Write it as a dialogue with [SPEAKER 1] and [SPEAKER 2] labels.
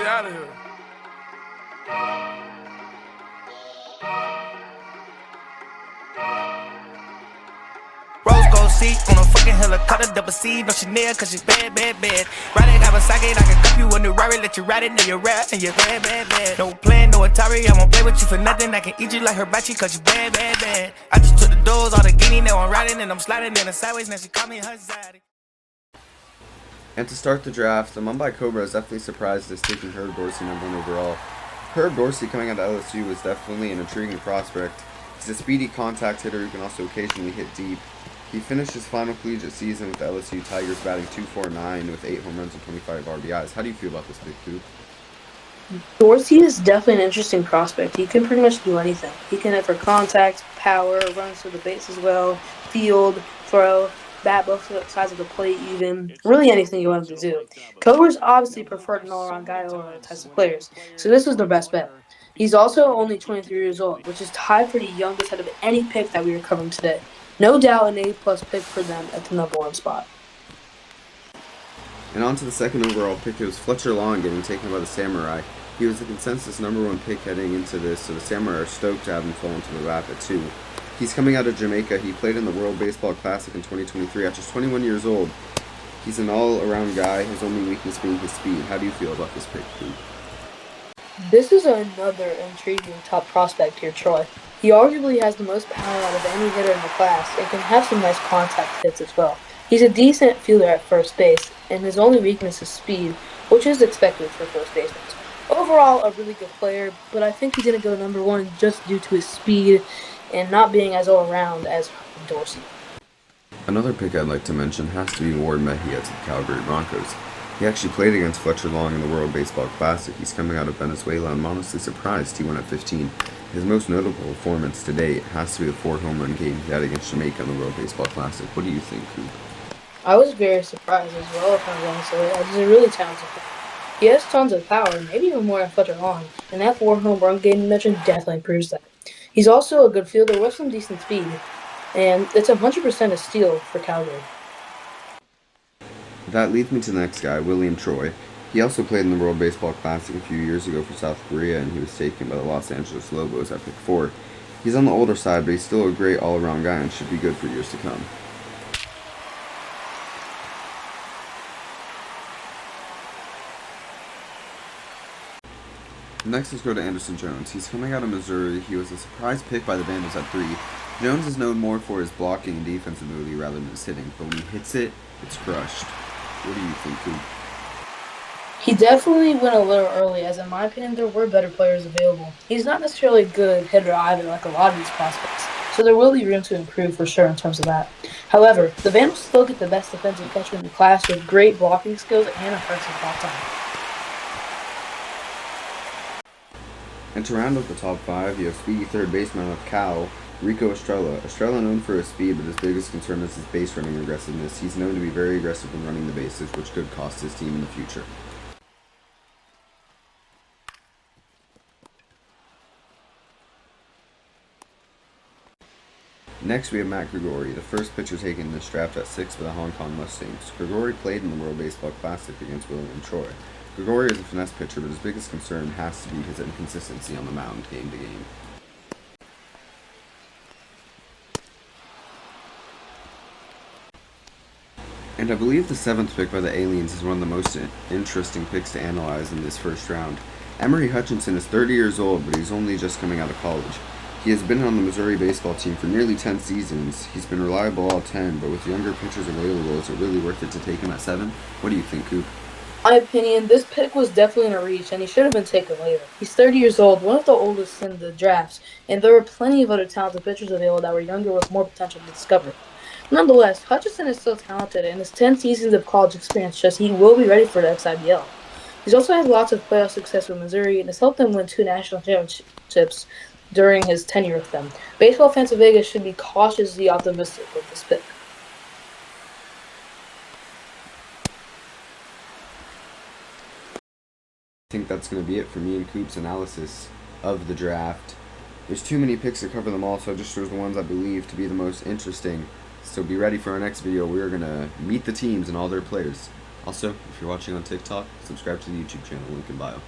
[SPEAKER 1] shit out of here.
[SPEAKER 2] Rose gold seat on a fucking helicopter, double C, no Chanel, cause she's bad, bad, bad. Riding Kawasaki, I can cup you a new Rari, let you ride it, now you're rap, and you're bad, bad, bad. No plan, no Atari, I won't play with you for nothing, I can eat you like hibachi, cause you bad, bad, bad. I just took the doors, all the guinea, now I'm riding, and I'm sliding in the sideways, now she call me her zaddy.
[SPEAKER 3] And to start the draft, the Mumbai Cobra is definitely surprised as taking Herb Dorsey #1 overall. Herb Dorsey coming out of LSU was definitely an intriguing prospect. He's a speedy contact hitter who can also occasionally hit deep. He finished his final collegiate season with the LSU Tigers batting .249 with 8 home runs and 25 RBIs. How do you feel about this big coup?
[SPEAKER 4] Dorsey is definitely an interesting prospect. He can pretty much do anything. He can hit for contact, power, runs to the base as well, field, throw, bat both sides of the plate even. Really anything you want him to do. Cobras obviously preferred an all-around guy over other types of players, so this was their best bet. He's also only 23 years old, which is tied for the youngest out of any pick that we are covering today. No doubt an A-plus pick for them at the #1 spot.
[SPEAKER 3] And on to the second overall pick, it was Fletcher Long getting taken by the Samurai. He was the consensus #1 pick heading into this, so the Samurai are stoked to have him fall into the lap at 2. He's coming out of Jamaica. He played in the World Baseball Classic in 2023 at just 21 years old. He's an all-around guy, his only weakness being his speed. How do you feel about this pick, Pete?
[SPEAKER 4] This is another intriguing top prospect here, Troy. He arguably has the most power out of any hitter in the class and can have some nice contact hits as well. He's a decent fielder at first base, and his only weakness is speed, which is expected for first basemen. Overall, a really good player, but I think he didn't go #1 just due to his speed and not being as all-around as Dorsey.
[SPEAKER 3] Another pick I'd like to mention has to be Ward Mejia to the Calgary Broncos. He actually played against Fletcher Long in the World Baseball Classic. He's coming out of Venezuela. I'm honestly surprised he went at 15. His most notable performance to date has to be the 4 home run game he had against Jamaica in the World Baseball Classic. What do you think, Coop?
[SPEAKER 4] I was very surprised as well, if I'm honest. He's a really talented player. He has tons of power, maybe even more than Fletcher Long, and that 4 home run game you mentioned definitely proves that. He's also a good fielder with some decent speed, and it's 100% a steal for Calgary.
[SPEAKER 3] That leads me to the next guy, William Troy. He also played in the World Baseball Classic a few years ago for South Korea, and he was taken by the Los Angeles Lobos at pick 4. He's on the older side, but he's still a great all-around guy and should be good for years to come. Next, let's go to Anderson Jones. He's coming out of Missouri. He was a surprise pick by the Vandals at 3. Jones is known more for his blocking and defensive ability rather than his hitting, but when he hits it, it's crushed. What do you think, Coop?
[SPEAKER 4] He definitely went a little early, as in my opinion, there were better players available. He's not necessarily a good hitter either, like a lot of these prospects, so there will be room to improve for sure in terms of that. However, the Vandals still get the best defensive catcher in the class with great blocking skills and impressive ball time.
[SPEAKER 3] And to round out the top 5, you have speedy third baseman of Cal, Rico Estrella. Estrella known for his speed, but his biggest concern is his base running aggressiveness. He's known to be very aggressive when running the bases, which could cost his team in the future. Next, we have Matt Gregori, the first pitcher taken in this draft at 6 by the Hong Kong Mustangs. Gregori played in the World Baseball Classic against William Troy. Gregori is a finesse pitcher, but his biggest concern has to be his inconsistency on the mound game to game. And I believe the 7th pick by the Aliens is one of the most interesting picks to analyze in this first round. Emery Hutchinson is 30 years old, but he's only just coming out of college. He has been on the Missouri baseball team for nearly 10 seasons. He's been reliable all 10, but with younger pitchers available, is it really worth it to take him at 7? What do you think, Coop?
[SPEAKER 4] My opinion, this pick was definitely in a reach, and he should have been taken later. He's 30 years old, one of the oldest in the drafts, and there were plenty of other talented pitchers available that were younger with more potential to discover. Nonetheless, Hutchinson is still talented, and his 10 seasons of college experience shows he will be ready for the XIBL. He's also had lots of playoff success with Missouri, and has helped them win 2 national championships during his tenure with them. Baseball fans of Vegas should be cautiously optimistic with this pick.
[SPEAKER 3] I think that's going to be it for me and Coop's analysis of the draft. There's too many picks to cover them all, so I just chose the ones I believe to be the most interesting. So be ready for our next video. We're going to meet the teams and all their players. Also, if you're watching on TikTok, subscribe to the YouTube channel, link in bio.